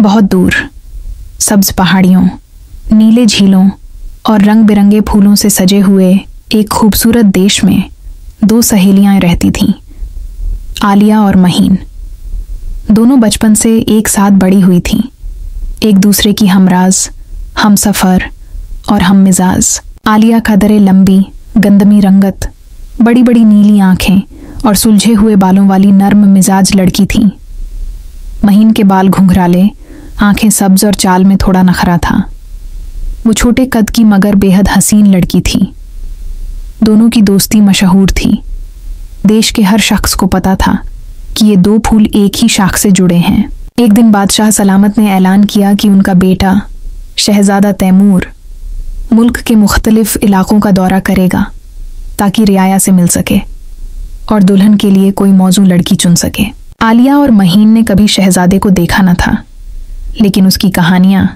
बहुत दूर सब्ज पहाड़ियों, नीले झीलों और रंग बिरंगे फूलों से सजे हुए एक खूबसूरत देश में दो सहेलियां रहती थीं, आलिया और महीन। दोनों बचपन से एक साथ बड़ी हुई थीं, एक दूसरे की हमराज, हमसफ़र और हम मिजाज। आलिया कदरे लंबी गंदमी रंगत, बड़ी बड़ी नीली आंखें और सुलझे हुए बालों वाली नर्म मिजाज लड़की थी। महीन के बाल घुंघराले, आंखें सब्ज और चाल में थोड़ा नखरा था। वो छोटे कद की मगर बेहद हसीन लड़की थी। दोनों की दोस्ती मशहूर थी। देश के हर शख्स को पता था कि ये दो फूल एक ही शाख से जुड़े हैं। एक दिन बादशाह सलामत ने ऐलान किया कि उनका बेटा शहजादा तैमूर मुल्क के मुख्तलिफ इलाकों का दौरा करेगा ताकि रियाया से मिल सके और दुल्हन के लिए कोई मौजू लड़की चुन सके। आलिया और महीन ने कभी शहजादे को देखा न था, लेकिन उसकी कहानियां,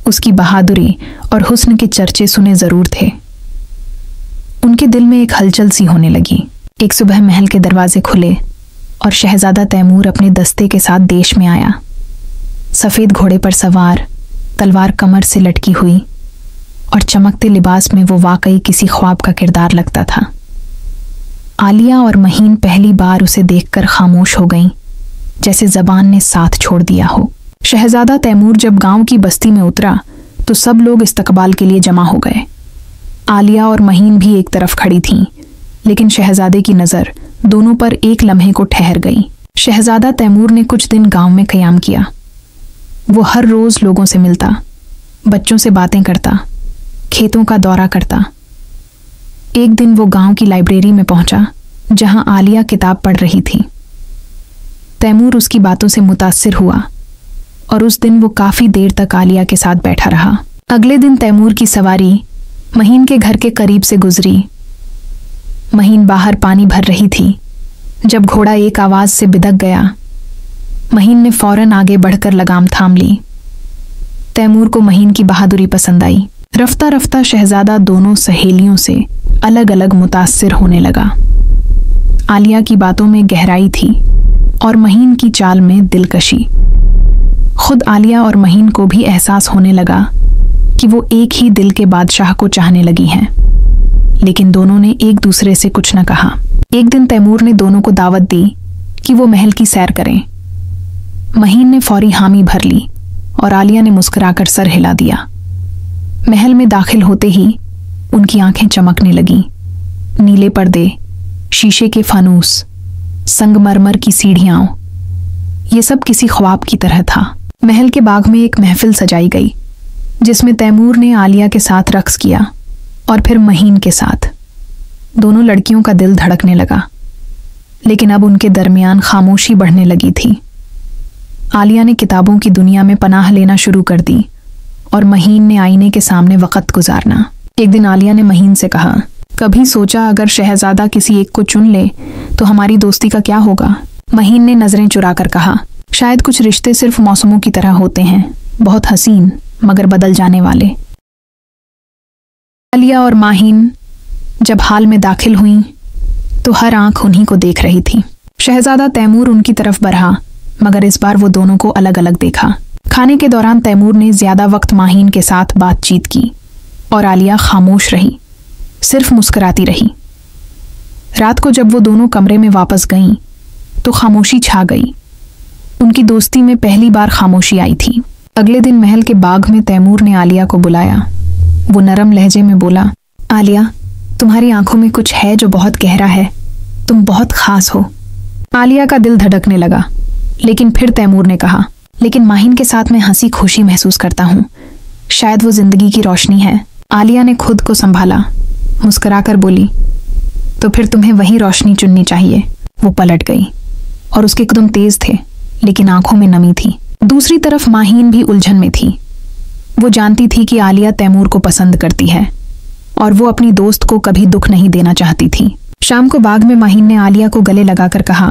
उसकी बहादुरी और हुस्न के चर्चे सुने जरूर थे। उनके दिल में एक हलचल सी होने लगी। एक सुबह महल के दरवाजे खुले और शहजादा तैमूर अपने दस्ते के साथ देश में आया। सफ़ेद घोड़े पर सवार, तलवार कमर से लटकी हुई और चमकते लिबास में वो वाकई किसी ख्वाब का किरदार लगता था। आलिया और महीन पहली बार उसे देखकर खामोश हो गईं, जैसे ज़बान ने साथ छोड़ दिया हो। शहजादा तैमूर जब गांव की बस्ती में उतरा तो सब लोग इस्तकबाल के लिए जमा हो गए। आलिया और महीन भी एक तरफ खड़ी थीं, लेकिन शहजादे की नज़र दोनों पर एक लम्हे को ठहर गई। शहजादा तैमूर ने कुछ दिन गांव में क़याम किया। वो हर रोज़ लोगों से मिलता, बच्चों से बातें करता, खेतों का दौरा करता। एक दिन वो गांव की लाइब्रेरी में पहुंचा, जहां आलिया किताब पढ़ रही थी। तैमूर उसकी बातों से मुतासिर हुआ और उस दिन वो काफ़ी देर तक आलिया के साथ बैठा रहा। अगले दिन तैमूर की सवारी महीन के घर के करीब से गुजरी। महीन बाहर पानी भर रही थी। जब घोड़ा एक आवाज़ से बिदक गया, महीन ने फौरन आगे बढ़कर लगाम थाम ली। तैमूर को महीन की बहादुरी पसंद आई। रफ्ता रफ्ता शहजादा दोनों सहेलियों से अलग अलग मुतासिर होने लगा। आलिया की बातों में गहराई थी और महीन की चाल में दिलकशी। खुद आलिया और महीन को भी एहसास होने लगा कि वो एक ही दिल के बादशाह को चाहने लगी हैं, लेकिन दोनों ने एक दूसरे से कुछ न कहा। एक दिन तैमूर ने दोनों को दावत दी कि वो महल की सैर करें। महीन ने फौरी हामी भर ली और आलिया ने मुस्कुराकर सर हिला दिया। महल में दाखिल होते ही उनकी आंखें चमकने लगीं। नीले पर्दे, शीशे के फानूस, संगमरमर की सीढ़ियां, ये सब किसी ख्वाब की तरह था। महल के बाग में एक महफिल सजाई गई, जिसमें तैमूर ने आलिया के साथ रक्स किया और फिर महीन के साथ। दोनों लड़कियों का दिल धड़कने लगा, लेकिन अब उनके दरमियान खामोशी बढ़ने लगी थी। आलिया ने किताबों की दुनिया में पनाह लेना शुरू कर दी और महीन ने आईने के सामने वक़्त गुजारना। एक दिन आलिया ने महीन से कहा, कभी सोचा अगर शहजादा किसी एक को चुन ले तो हमारी दोस्ती का क्या होगा? महीन ने नज़रें चुराकर कहा, शायद कुछ रिश्ते सिर्फ मौसमों की तरह होते हैं, बहुत हसीन मगर बदल जाने वाले। आलिया और महीन जब हाल में दाखिल हुईं तो हर आंख उन्हीं को देख रही थी। शहजादा तैमूर उनकी तरफ बढ़ा, मगर इस बार वो दोनों को अलग अलग देखा। खाने के दौरान तैमूर ने ज्यादा वक्त महीन के साथ बातचीत की और आलिया खामोश रही, सिर्फ मुस्कुराती रही। रात को जब वो दोनों कमरे में वापस गईं तो खामोशी छा गई। उनकी दोस्ती में पहली बार खामोशी आई थी। अगले दिन महल के बाग में तैमूर ने आलिया को बुलाया। वो नरम लहजे में बोला, आलिया, तुम्हारी आंखों में कुछ है जो बहुत गहरा है, तुम बहुत खास हो। आलिया का दिल धड़कने लगा, लेकिन फिर तैमूर ने कहा, लेकिन महीन के साथ मैं हंसी खुशी महसूस करता हूँ, शायद वो जिंदगी की रोशनी है। आलिया ने खुद को संभाला, मुस्कुराकर बोली, तो फिर तुम्हें वही रोशनी चुननी चाहिए। वो पलट गई और उसके कदम तेज थे, लेकिन आंखों में नमी थी। दूसरी तरफ महीन भी उलझन में थी। वो जानती थी कि आलिया तैमूर को पसंद करती है और वो अपनी दोस्त को कभी दुख नहीं देना चाहती थी। शाम को बाग में महीन ने आलिया को गले लगाकर कहा,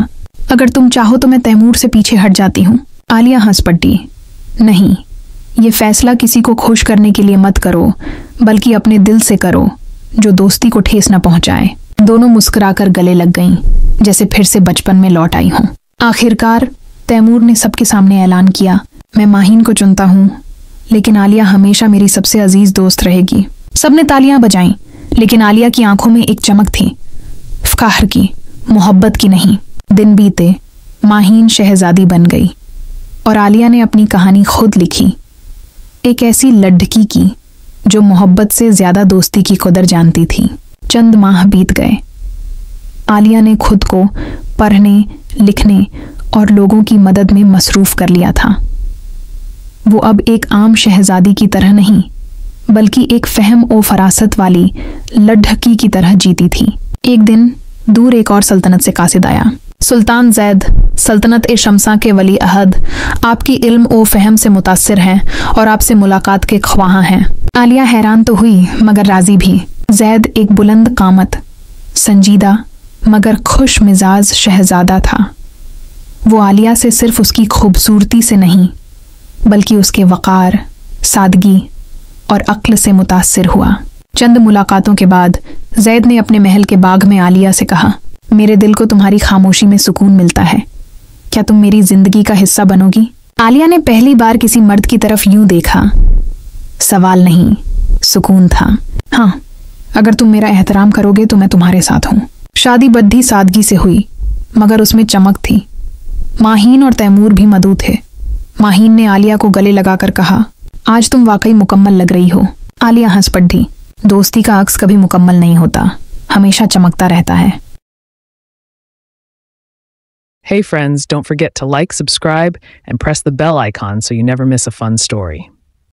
अगर तुम चाहो तो मैं तैमूर से पीछे हट जाती हूँ। आलिया हंस पड़ी, नहीं, ये फैसला किसी को खुश करने के लिए मत करो, बल्कि अपने दिल से करो, जो दोस्ती को ठेस न पहुंचाए। दोनों मुस्कुराकर गले लग गईं, जैसे फिर से बचपन में लौट आई हों। आखिरकार तैमूर ने सबके सामने ऐलान किया, मैं माहीन को चुनता हूँ, लेकिन आलिया हमेशा मेरी सबसे अजीज दोस्त रहेगी। सबने तालियां बजाईं, लेकिन आलिया की आंखों में एक चमक थी, फ़ख्र की, मोहब्बत की नहीं। दिन बीते, माहीन शहजादी बन गई और आलिया ने अपनी कहानी खुद लिखी, एक ऐसी लड़की की जो मोहब्बत से ज्यादा दोस्ती की कदर जानती थी। चंद माह बीत गए। आलिया ने खुद को पढ़ने, लिखने और लोगों की मदद में मसरूफ कर लिया था। वो अब एक आम शहजादी की तरह नहीं, बल्कि एक फहम और फरासत वाली लड़की की तरह जीती थी। एक दिन दूर एक और सल्तनत से कासिद आया। सुल्तान जैद, सल्तनत ए शमसा के वली अहद, आपकी इल्म और फहम से मुतासिर हैं और आपसे मुलाकात के ख्वाह हैं। आलिया हैरान तो हुई मगर राजी भी। जैद एक बुलंद कामत, संजीदा मगर खुश मिजाज शहजादा था। वो आलिया से सिर्फ उसकी खूबसूरती से नहीं, बल्कि उसके वक़ार, सादगी और अक्ल से मुतासिर हुआ। चंद मुलाकातों के बाद जैद ने अपने महल के बाग में आलिया से कहा, मेरे दिल को तुम्हारी खामोशी में सुकून मिलता है, क्या तुम मेरी जिंदगी का हिस्सा बनोगी? आलिया ने पहली बार किसी मर्द की तरफ यूं देखा। सवाल नहीं, सुकून था। हाँ, अगर तुम मेरा एहतराम करोगे तो मैं तुम्हारे साथ हूँ। शादी बद्धी सादगी से हुई, मगर उसमें चमक थी। माहीन और तैमूर भी मदऊ थे। माहीन ने आलिया को गले लगाकर कहा, आज तुम वाकई मुकम्मल लग रही हो। आलिया हंस पड़ी। दोस्ती का अक्स कभी मुकम्मल नहीं होता, हमेशा चमकता रहता है। Hey friends, don't forget to like, subscribe, and press the bell icon so you never miss a fun story.